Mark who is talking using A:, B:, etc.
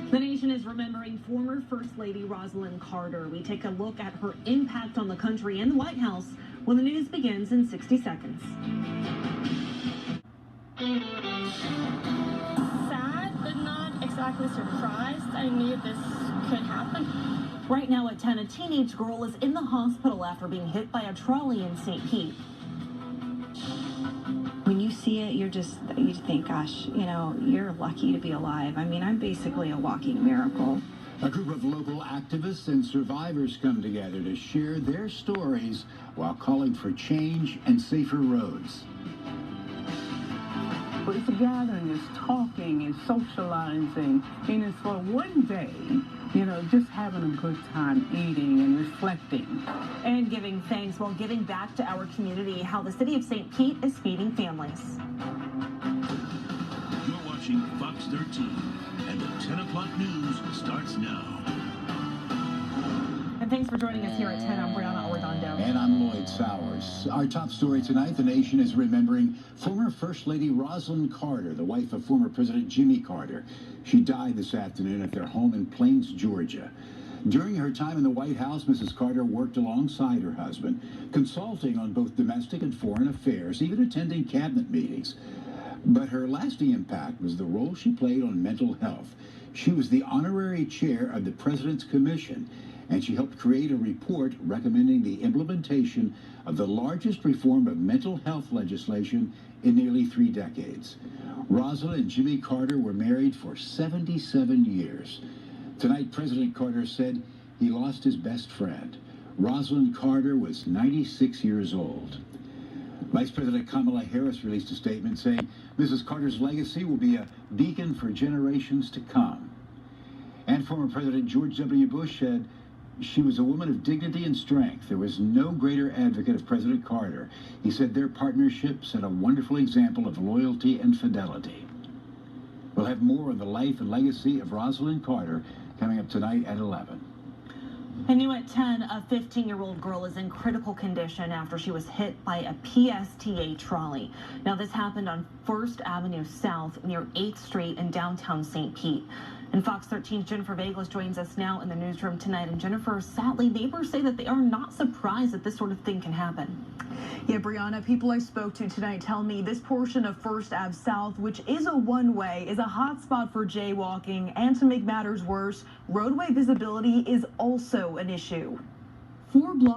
A: The nation is remembering former First Lady Rosalynn Carter. We take a look at her impact on the country and the White House when the news begins in 60 seconds.
B: Sad, but not exactly surprised. I knew this could happen.
A: Right now at 10, a teenage girl is in the hospital after being hit by a trolley in St. Pete.
C: When you see it, you think, gosh, you're lucky to be alive. I mean, I'm basically a walking miracle.
D: A group of local activists and survivors come together to share their stories while calling for change and safer roads.
E: But it's a gathering, it's talking, it's socializing, and it's for one day, just having a good time eating and reflecting.
A: And giving thanks while giving back to our community, how the city of St. Pete is feeding families.
F: You're watching Fox 13, and the 10 o'clock news starts now.
A: And thanks for joining us here at 10. I'm Brianna Arredondo.
D: And I'm Lloyd Sowers. Our top story tonight, the nation is remembering former First Lady Rosalynn Carter, the wife of former President Jimmy Carter. She died this afternoon at their home in Plains, Georgia. During her time in the White House, Mrs. Carter worked alongside her husband, consulting on both domestic and foreign affairs, even attending cabinet meetings. But her lasting impact was the role she played on mental health. She was the honorary chair of the President's Commission, and she helped create a report recommending the implementation of the largest reform of mental health legislation in nearly 3 decades. Rosalynn and Jimmy Carter were married for 77 years. Tonight, President Carter said he lost his best friend. Rosalynn Carter was 96 years old. Vice President Kamala Harris released a statement saying Mrs. Carter's legacy will be a beacon for generations to come. And former President George W. Bush said she was a woman of dignity and strength. There was no greater advocate of President Carter. He said their partnership set a wonderful example of loyalty and fidelity. We'll have more on the life and legacy of Rosalynn Carter coming up tonight at 11.
A: And new at 10, a 15-year-old girl is in critical condition after she was hit by a PSTA trolley. Now, this happened on 1st Avenue South near 8th Street in downtown St. Pete. And Fox 13's Jennifer Vegas joins us now in the newsroom tonight. And Jennifer, sadly, neighbors say that they are not surprised that this sort of thing can happen.
G: Yeah, Brianna, people I spoke to tonight tell me this portion of 1st Ave South, which is a one-way, is a hot spot for jaywalking. And to make matters worse, roadway visibility is also an issue. 4 blocks